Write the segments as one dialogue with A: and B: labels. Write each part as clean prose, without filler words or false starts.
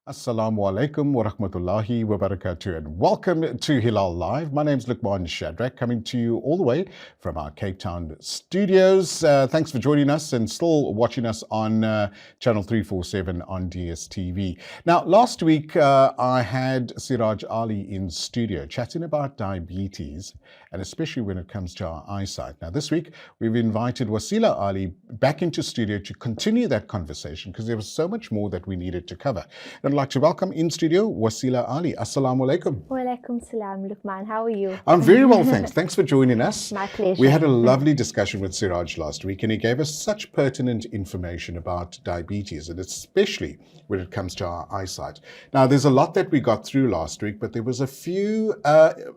A: Assalamu alaikum wa rahmatullahi wa barakatuh, and welcome to Hilaal Live. My name is Luqman Shadrack, coming to you all the way from our Cape Town studios. Thanks for joining us and still watching us on channel 347 on DSTV. Now, last week I had Waseela Allie in studio chatting about diabetes, and especially when it comes to our eyesight. Now, this week we've invited Waseela Allie back into studio to continue that conversation because there was so much more that we needed to cover. I'd like to welcome in studio Waseela Allie. Assalamu alaikum.
B: Wa alaikum salam, Luqman. How are you?
A: I'm very well, thanks. Thanks for joining us.
B: My pleasure.
A: We had a lovely discussion with Siraj last week, and he gave us such pertinent information about diabetes, and especially when it comes to our eyesight. Now, there's a lot that we got through last week, but there was a few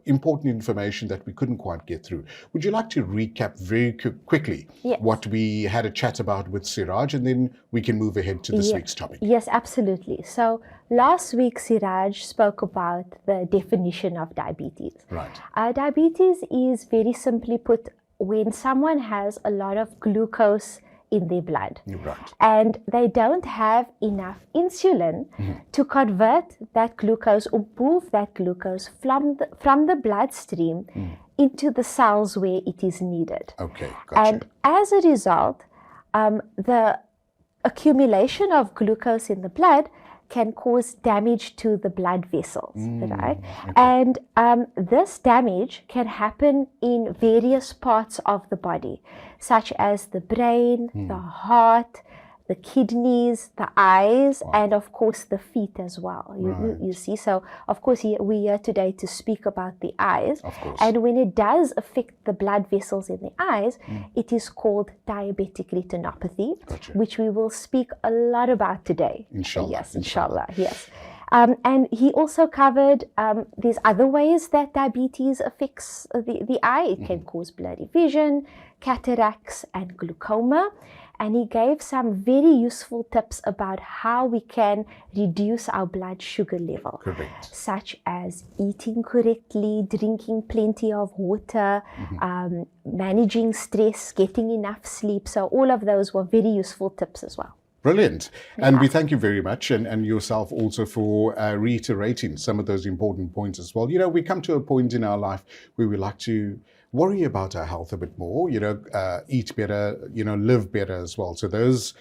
A: important information that we couldn't quite get through. Would you like to recap very quickly what we had a chat about with Siraj, and then we can move ahead to this week's topic?
B: Yes, absolutely. So last week, Siraj spoke about the definition of diabetes.
A: Right.
B: Diabetes is, very simply put, when someone has a lot of glucose in their blood,
A: right,
B: and they don't have enough insulin to convert that glucose or move that glucose from the bloodstream into the cells where it is needed.
A: Okay, gotcha.
B: And as a result, the accumulation of glucose in the blood can cause damage to the blood vessels, right?
A: Okay.
B: And this damage can happen in various parts of the body, such as the brain, the heart, the kidneys, the eyes, and of course the feet as well. You see, so of course we're here today to speak about the eyes.
A: Of course.
B: And when it does affect the blood vessels in the eyes, it is called diabetic retinopathy, which we will speak a lot about today.
A: Inshallah.
B: Yes, inshallah, yes. And he also covered these other ways that diabetes affects the eye. It can cause blurry vision, cataracts, and glaucoma. And he gave some very useful tips about how we can reduce our blood sugar level.
A: Correct.
B: Such as eating correctly, drinking plenty of water, managing stress, getting enough sleep. So all of those were very useful tips as well.
A: Brilliant. And we thank you very much, and yourself also for reiterating some of those important points as well. You know, we come to a point in our life where we like to worry about our health a bit more, eat better, live better as well. So those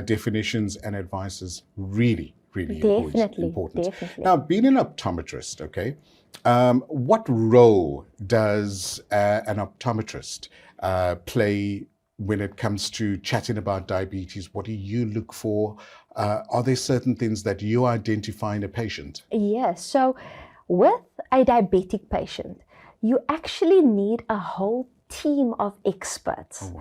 A: definitions and advices really important.
B: Definitely.
A: Now, being an optometrist, okay, what role does an optometrist play when it comes to chatting about diabetes? What do you look for? Are there certain things that you identify in a patient?
B: Yes. So with a diabetic patient, you actually need a whole team of experts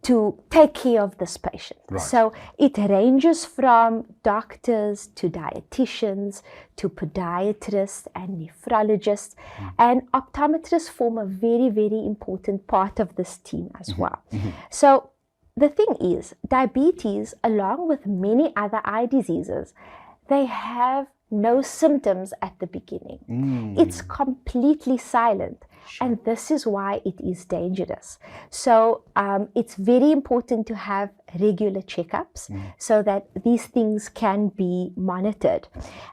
B: to take care of this patient.
A: Right.
B: So it ranges from doctors to dietitians to podiatrists and nephrologists, and optometrists form a very, very important part of this team as well. So the thing is, diabetes, along with many other eye diseases, they have no symptoms at the beginning. It's completely silent. And this is why it is dangerous. So it's very important to have regular checkups so that these things can be monitored.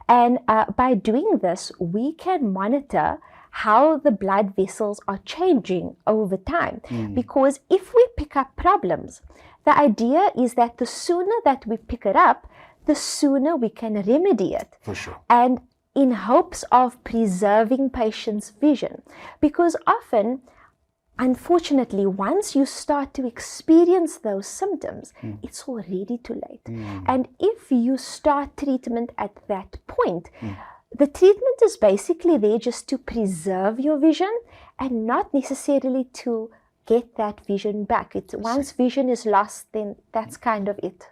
B: And by doing this, we can monitor how the blood vessels are changing over time. Because if we pick up problems, the idea is that the sooner that we pick it up, the sooner we can remedy it.
A: For sure.
B: And in hopes of preserving patients' vision. Because often, unfortunately, once you start to experience those symptoms, it's already too late. And if you start treatment at that point, the treatment is basically there just to preserve your vision and not necessarily to get that vision back. Once vision is lost, then that's kind of it.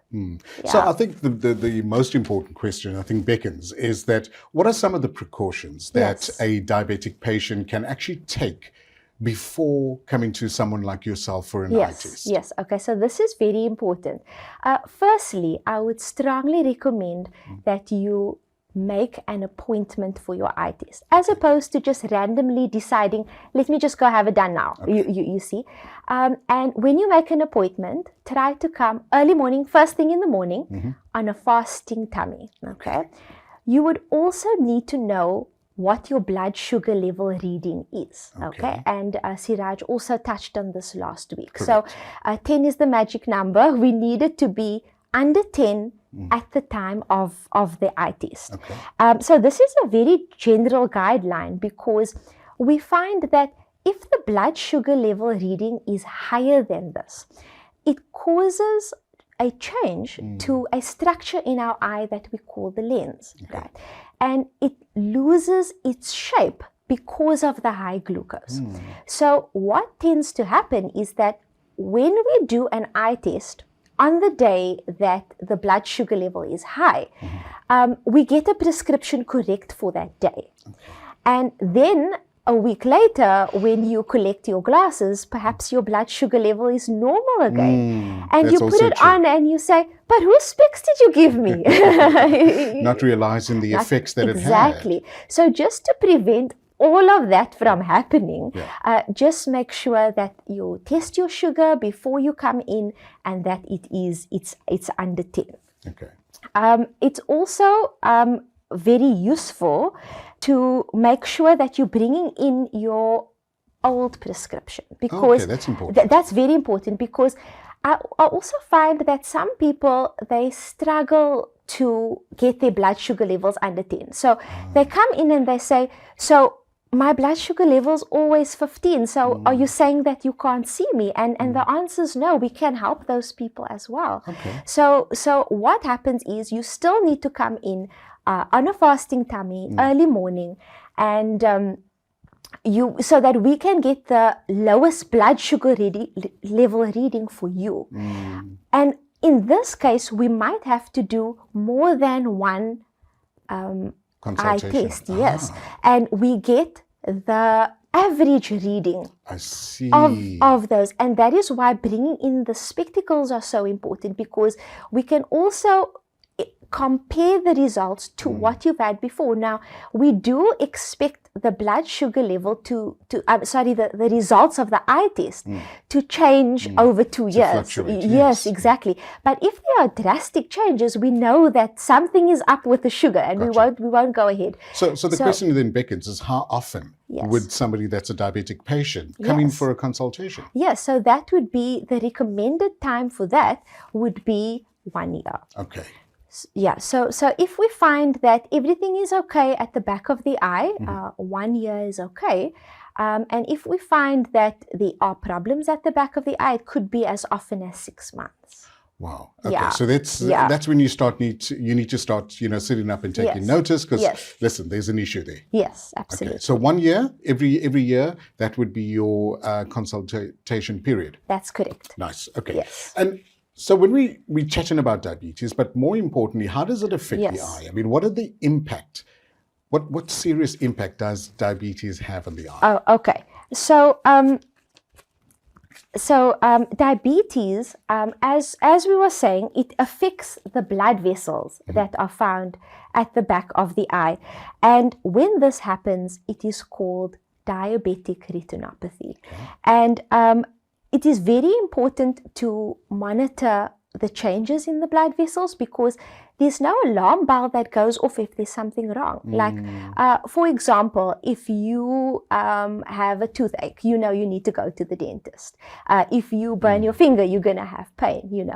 A: So I think the most important question, I think, beckons, is that what are some of the precautions that a diabetic patient can actually take before coming to someone like yourself for an eye test?
B: Yes. Okay, so this is very important. Firstly, I would strongly recommend that you make an appointment for your eye test, as opposed to just randomly deciding, let me just go have it done now. You see. And when you make an appointment, try to come early morning, first thing in the morning, on a fasting tummy. Okay. you would also need to know what your blood sugar level reading is. Okay. And Siraj also touched on this last week.
A: Correct.
B: So 10 is the magic number. We need it to be under 10 at the time of the eye test.
A: Okay.
B: So this is a very general guideline, because we find that if the blood sugar level reading is higher than this, it causes a change to a structure in our eye that we call the lens, right? And it loses its shape because of the high glucose. So what tends to happen is that when we do an eye test on the day that the blood sugar level is high, we get a prescription correct for that day. And then a week later, when you collect your glasses, perhaps your blood sugar level is normal again. And you put it on and you say, but whose specs did you give me?
A: Not realizing the effects that it had.
B: Exactly. So just to prevent all of that from happening, just make sure that you test your sugar before you come in, and that it's under 10.
A: Okay.
B: It's also very useful to make sure that you're bringing in your old prescription, because
A: that's important.
B: That's very important, because I also find that some people, they struggle to get their blood sugar levels under 10. So they come in and they say, so my blood sugar level's always 15. So are you saying that you can't see me? And the answer is no, we can help those people as well.
A: Okay.
B: So what happens is you still need to come in on a fasting tummy, early morning, and so that we can get the lowest blood sugar level reading for you. And in this case, we might have to do more than one eye test, yes. And we get the average reading
A: I see.
B: of those. And that is why bringing in the spectacles are so important, because we can also compare the results to what you've had before. Now, we do expect the blood sugar level the results of the eye test to change over 2 years. Yes, exactly. But if there are drastic changes, we know that something is up with the sugar, and we won't go ahead.
A: So the question then beckons is, how often would somebody that's a diabetic patient come in for a consultation?
B: Yes, so that would be the recommended time for that would be 1 year.
A: Okay.
B: Yeah, so if we find that everything is okay at the back of the eye, 1 year is okay. And if we find that there are problems at the back of the eye, it could be as often as 6 months.
A: Wow. Okay. So that's when you need to start, sitting up and taking notice, because listen, there's an issue there.
B: Yes, absolutely.
A: Okay. So 1 year, every year, that would be your consultation period.
B: That's correct.
A: Nice. Okay.
B: Yes.
A: And so when we're chatting about diabetes, but more importantly, how does it affect the eye? I mean, what are the impact? What serious impact does diabetes have on the eye?
B: Oh, okay. So diabetes, as we were saying, it affects the blood vessels that are found at the back of the eye. And when this happens, it is called diabetic retinopathy. And it is very important to monitor the changes in the blood vessels, because there's no alarm bell that goes off if there's something wrong. Like, for example, if you have a toothache, you need to go to the dentist. If you burn your finger, you're going to have pain,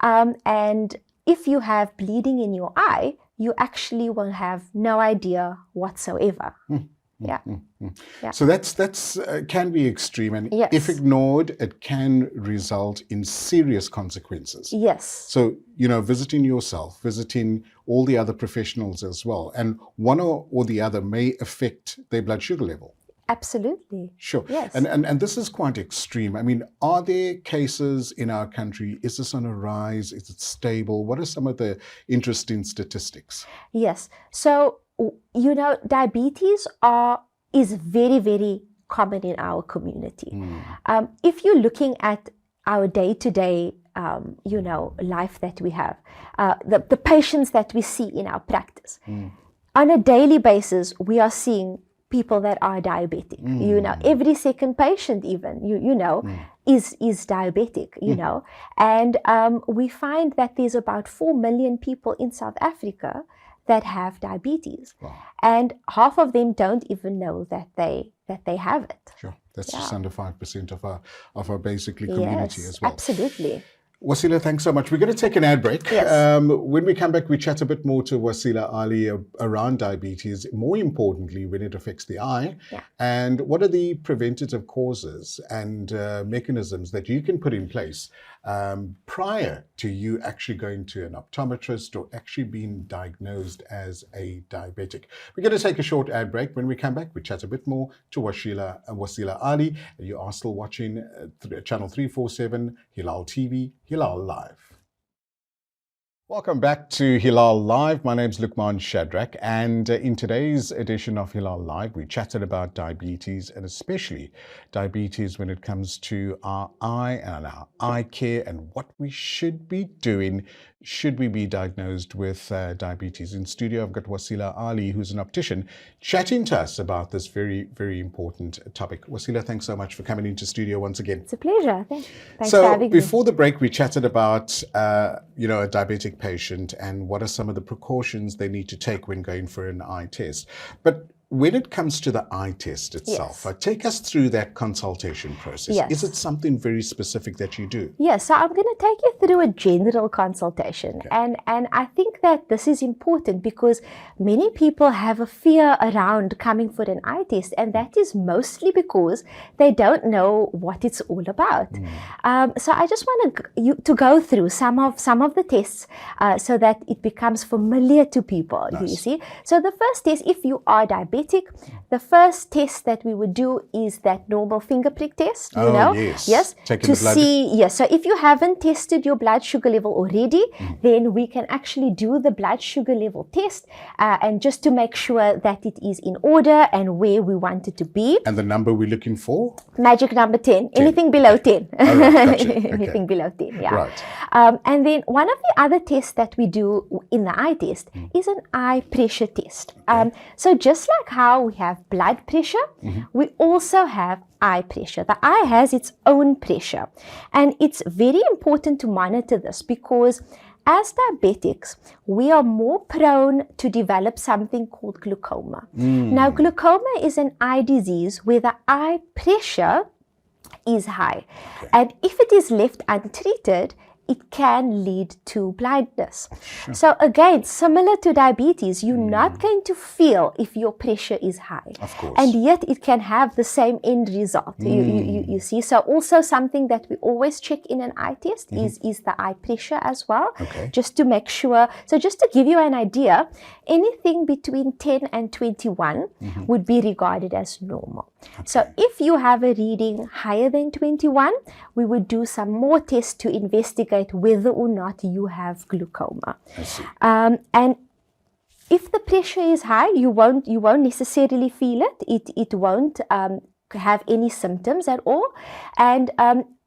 B: And if you have bleeding in your eye, you actually will have no idea whatsoever. Yeah.
A: So that's can be extreme, and if ignored, it can result in serious consequences.
B: Yes.
A: So visiting yourself, visiting all the other professionals as well, and one or the other may affect their blood sugar level.
B: Absolutely.
A: Sure.
B: Yes.
A: And this is quite extreme. I mean, are there cases in our country? Is this on a rise? Is it stable? What are some of the interesting statistics?
B: Yes. So diabetes is very, very common in our community. If you're looking at our day-to-day, life that we have, the patients that we see in our practice, on a daily basis, we are seeing people that are diabetic. Every second patient even, is diabetic, And we find that there's about 4 million people in South Africa that have diabetes.
A: Wow.
B: And half of them don't even know that they have it.
A: Sure. That's just under 5% of our basically community as well.
B: Absolutely.
A: Waseela, thanks so much. We're going to take an ad break.
B: Yes.
A: When we come back, we chat a bit more to Waseela Allie around diabetes, more importantly, when it affects the eye, and what are the preventative causes and mechanisms that you can put in place prior to you actually going to an optometrist or actually being diagnosed as a diabetic. We're going to take a short ad break. When we come back, we chat a bit more to Waseela Allie. You are still watching Channel 347, Hilaal TV, Hilaal Live. Welcome back to Hilaal Live. My name's Luqman Shadrack, and in today's edition of Hilaal Live, we chatted about diabetes, and especially diabetes when it comes to our eye and our eye care and what we should be doing should we be diagnosed with diabetes. In studio, I've got Waseela Allie, who's an optician, chatting to us about this very, very important topic. Waseela, thanks so much for coming into studio once again.
B: It's a pleasure. Thanks
A: so
B: for having me.
A: Before the break, we chatted about a diabetic patient and what are some of the precautions they need to take when going for an eye test. But when it comes to the eye test itself, take us through that consultation process.
B: Yes.
A: Is it something very specific that you do?
B: Yes, so I'm going to take you through a general consultation.
A: Okay.
B: And I think that this is important because many people have a fear around coming for an eye test, and that is mostly because they don't know what it's all about. So I just want you to go through some of the tests so that it becomes familiar to people.
A: Nice.
B: You see? So the first test, if you are diabetic, the first test that we would do is that normal finger prick test, you know?
A: Yes. Taking
B: to
A: the blood.
B: See, yes. So if you haven't tested your blood sugar level already, then we can actually do the blood sugar level test and just to make sure that it is in order and where we want it to be.
A: And the number we're looking for?
B: Magic number 10. Anything below 10.
A: Oh, right, gotcha. Okay.
B: Anything below 10, yeah.
A: Right.
B: And then one of the other tests that we do in the eye test is an eye pressure test. So just like how we have blood pressure, we also have eye pressure. The eye has its own pressure, and it's very important to monitor this because as diabetics, we are more prone to develop something called glaucoma. Now, glaucoma is an eye disease where the eye pressure is high, and if it is left untreated, it can lead to blindness. So again, similar to diabetes, you're not going to feel if your pressure is high.
A: Of course.
B: And yet it can have the same end result. You see. So also something that we always check in an eye test is the eye pressure as well.
A: Okay.
B: Just to make sure. So just to give you an idea, anything between 10 and 21 would be regarded as normal. So if you have a reading higher than 21, we would do some more tests to investigate whether or not you have glaucoma.
A: I see.
B: And if the pressure is high, you won't necessarily feel it. It won't have any symptoms at all. And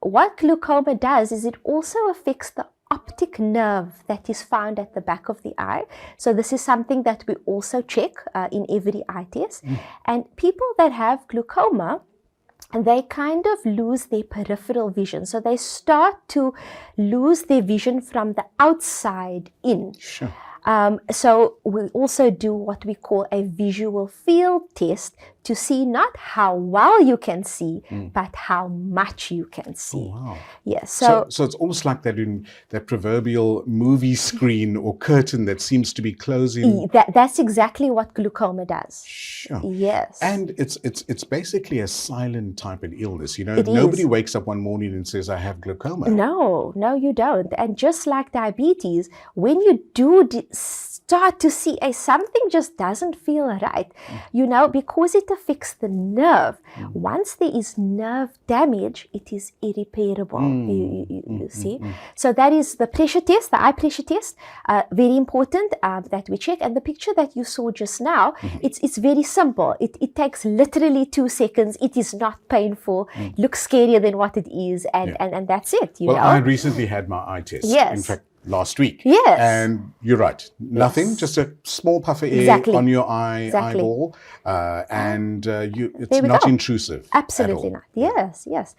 B: what glaucoma does is it also affects the optic nerve that is found at the back of the eye. So this is something that we also check in every eye test. And people that have glaucoma, they kind of lose their peripheral vision. So they start to lose their vision from the outside in.
A: Sure.
B: So we also do what we call a visual field test to see not how well you can see, but how much you can see.
A: Oh, wow.
B: Yes.
A: So it's almost like that in that proverbial movie screen or curtain that seems to be closing.
B: That's exactly what glaucoma does.
A: Sure.
B: Yes.
A: And it's basically a silent type of illness. You know,
B: It
A: nobody
B: is.
A: wakes up one morning and says, I have glaucoma.
B: No, you don't. And just like diabetes, when you do start to see something just doesn't feel right, you know, because it affects the nerve. Once there is nerve damage, it is irreparable. You see. So that is the pressure test, the eye pressure test. Very important that we check. And the picture that you saw just now, it's very simple. It takes literally 2 seconds. It is not painful. Looks scarier than what it is, and that's it. You
A: Well,
B: know.
A: I recently had my eye test.
B: Yes.
A: In fact, last week.
B: Yes.
A: And you're right. Nothing,
B: Yes.
A: just a small puff of air
B: Exactly.
A: on your
B: Exactly.
A: eyeball, and it's
B: There we
A: not
B: go.
A: intrusive.
B: Absolutely
A: at all.
B: not. Yes, yes.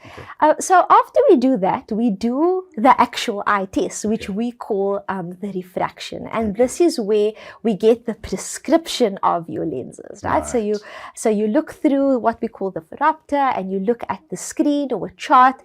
B: So after we do that, we do the actual eye test, which we call the refraction, and this is where we get the prescription of your lenses, right? So you look through what we call the phoropter, and you look at the screen or a chart.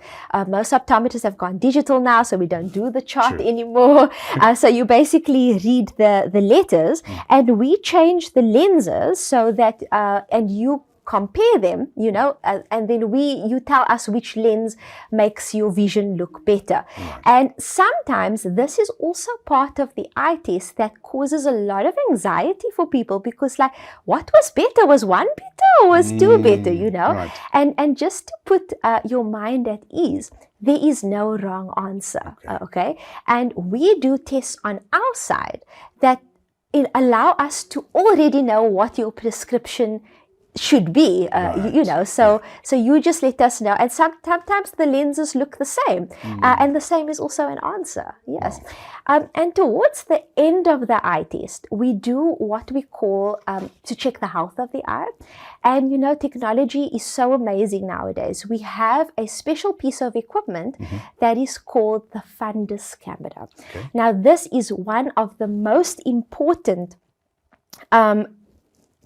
B: Most optometrists have gone digital now, so we don't do the chart anymore. So you basically read the letters, and we change the lenses so that and you compare them, you know, and then you tell us which lens makes your vision look better. And sometimes this is also part of the eye test that causes a lot of anxiety for people, because like, what was better? Was one better or was two better, you know? And just to put your mind at ease, there is no wrong answer, okay? And we do tests on our side that allow us to already know what your prescription should be, you know, so you just let us know. And sometimes the lenses look the same, and the same is also an answer. Yes. And towards the end of the eye test, we do what we call to check the health of the eye. And you know, technology is so amazing nowadays. We have a special piece of equipment that is called the fundus camera. Now, this is one of the most important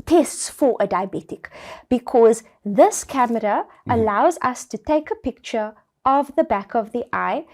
B: tests for a diabetic, because this camera allows us to take a picture of the back of the eye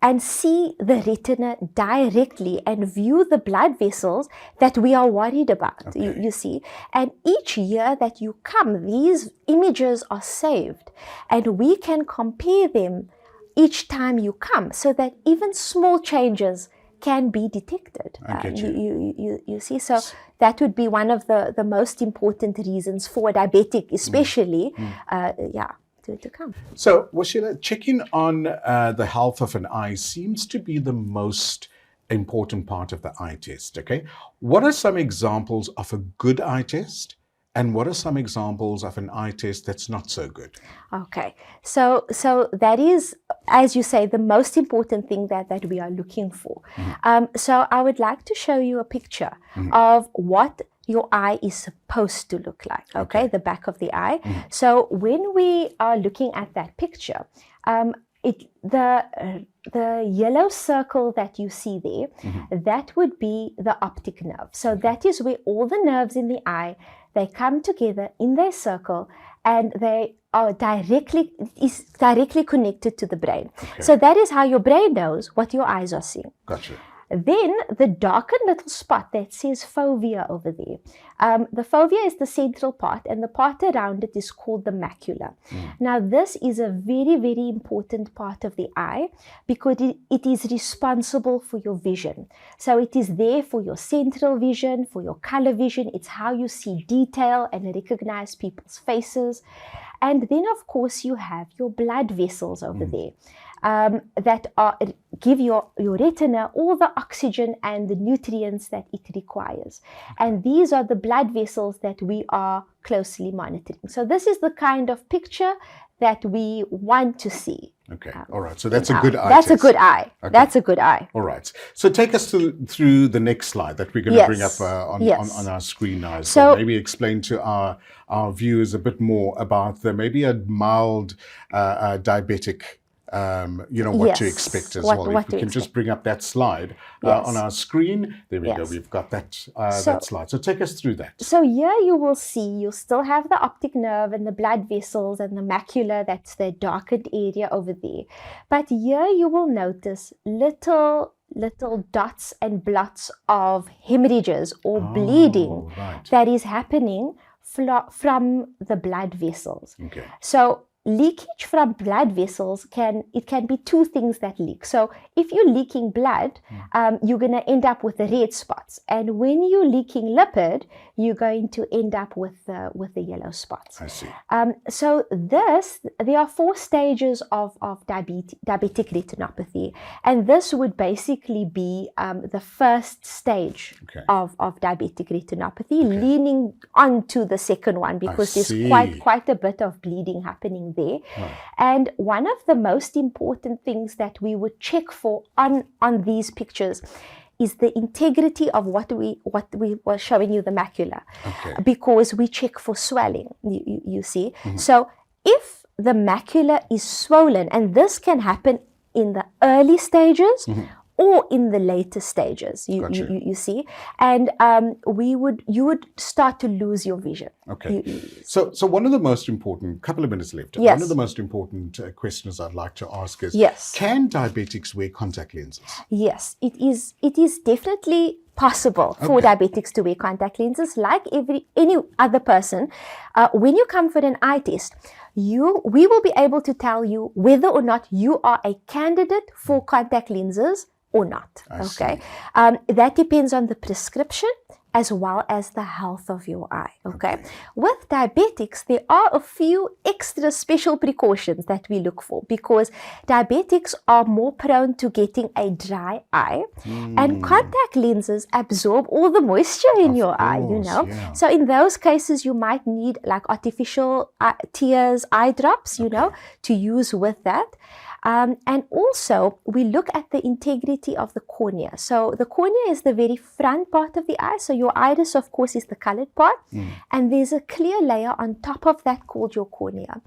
B: and see the retina directly and view the blood vessels that we are worried about, you see. And each year that you come, these images are saved, and we can compare them each time you come, so that even small changes can be detected. You see, so that would be one of the most important reasons for a diabetic, especially, to come.
A: So, Waseela, checking on the health of an eye seems to be the most important part of the eye test, okay? What are some examples of a good eye test? And what are some examples of an eye test that's not so good?
B: Okay, so that is, as you say, the most important thing that we are looking for. So I would like to show you a picture of what your eye is supposed to look like, okay? The back of the eye. So when we are looking at that picture, the yellow circle that you see there, that would be the optic nerve. So that is where all the nerves in the eye, they come together in their circle, and they are directly connected to the brain. So that is how your brain knows what your eyes are seeing.
A: Gotcha.
B: Then the darkened little spot that says fovea over there. The fovea is the central part, and the part around it is called the macula. Now, this is a very, very important part of the eye, because it is responsible for your vision. So it is there for your central vision, for your color vision. It's how you see detail and recognize people's faces. And then, of course, you have your blood vessels over there. That give your retina all the oxygen and the nutrients that it requires. And these are the blood vessels that we are closely monitoring. So this is the kind of picture that we want to see.
A: Okay, all right. So that's a good eye
B: That's
A: test.
B: a good eye. Okay. That's a good eye.
A: All right. So take us through the next slide that we're going to bring up on our screen now. So maybe explain to our viewers a bit more about maybe a mild diabetic, what to expect as well. If we can just bring up that slide on our screen. There we go. We've got that that slide. So take us through that.
B: So here you will see, you'll still have the optic nerve and the blood vessels and the macula, that's the darkened area over there. But here you will notice little dots and blots of hemorrhages or bleeding that is happening from the blood vessels. So leakage from blood vessels can be two things that leak. So if you're leaking blood, you're going to end up with the red spots, and when you're leaking lipid, you're going to end up with the yellow spots.
A: I see.
B: So there are 4 stages of diabetic retinopathy, and this would basically be the first stage of diabetic retinopathy, leaning onto the second one, because there's quite a bit of bleeding happening there.
A: Right.
B: And one of the most important things that we would check for on these pictures is the integrity of what we were showing you, the macula,
A: Okay.
B: because we check for swelling, you see. So if the macula is swollen, and this can happen in the early stages or in the later stages, you see, and you would start to lose your vision.
A: Okay. So one of the most important, couple of minutes left.
B: Yes.
A: One of the most important questions I'd like to ask is,
B: Yes.
A: can diabetics wear contact lenses?
B: Yes, it is definitely possible for diabetics to wear contact lenses like any other person. When you come for an eye test, we will be able to tell you whether or not you are a candidate for contact lenses or not. Okay, that depends on the prescription as well as the health of your eye. Okay. With diabetics, there are a few extra special precautions that we look for, because diabetics are more prone to getting a dry eye, and contact lenses absorb all the moisture in your eye, you know.
A: Yeah.
B: So in those cases, you might need like artificial tears, eye drops, you know, to use with that. And also, we look at the integrity of the cornea. So the cornea is the very front part of the eye. So your iris, of course, is the colored part. And there's a clear layer on top of that called your cornea.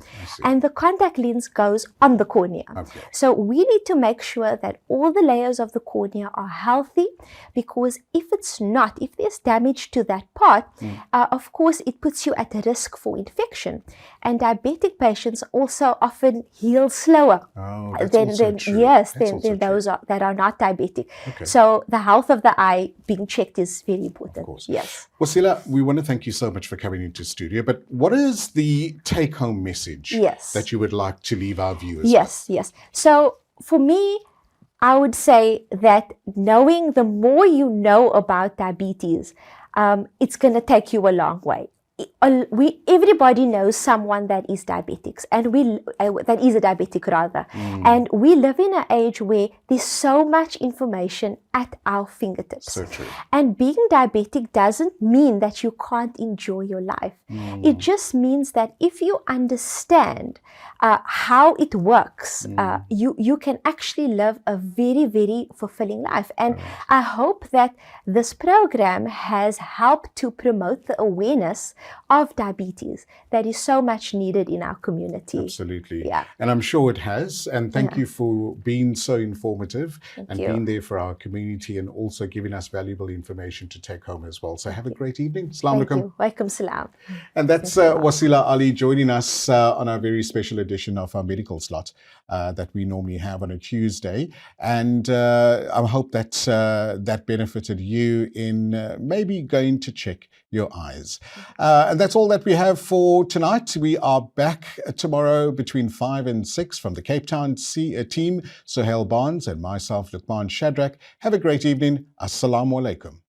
B: And the contact lens goes on the cornea.
A: Okay.
B: So we need to make sure that all the layers of the cornea are healthy, because if it's not, if there's damage to that part, of course, it puts you at a risk for infection. And diabetic patients also often heal slower. Than those that are not diabetic.
A: Okay.
B: So the health of the eye being checked is very important.
A: Of course.
B: Yes.
A: Waseela, we want to thank you so much for coming into studio, but what is the take-home message that you would like to leave our viewers with?
B: So for me, I would say that knowing, the more you know about diabetes, it's going to take you a long way. Everybody knows someone that is diabetics, and that is a diabetic rather. And we live in an age where there's so much information at our fingertips.
A: So true.
B: And being diabetic doesn't mean that you can't enjoy your life. It just means that if you understand how it works, you can actually live a very, very fulfilling life. And I hope that this program has helped to promote the awareness of diabetes that is so much needed in our community.
A: Absolutely.
B: Yeah.
A: And I'm sure it has. And thank you for being so informative being there for our community, and also giving us valuable information to take home as well. So have a great evening. Assalamu alaikum.
B: Walaikum salam.
A: And that's Waseela Allie joining us on our very special edition of our medical slot that we normally have on a Tuesday. And I hope that that benefited you in maybe going to check your eyes. And that's all that we have for tonight. We are back tomorrow between 5 and 6 from the Cape Town team, Sohail Barnes and myself, Luqman Shadrack. Have a great evening. Assalamu alaikum.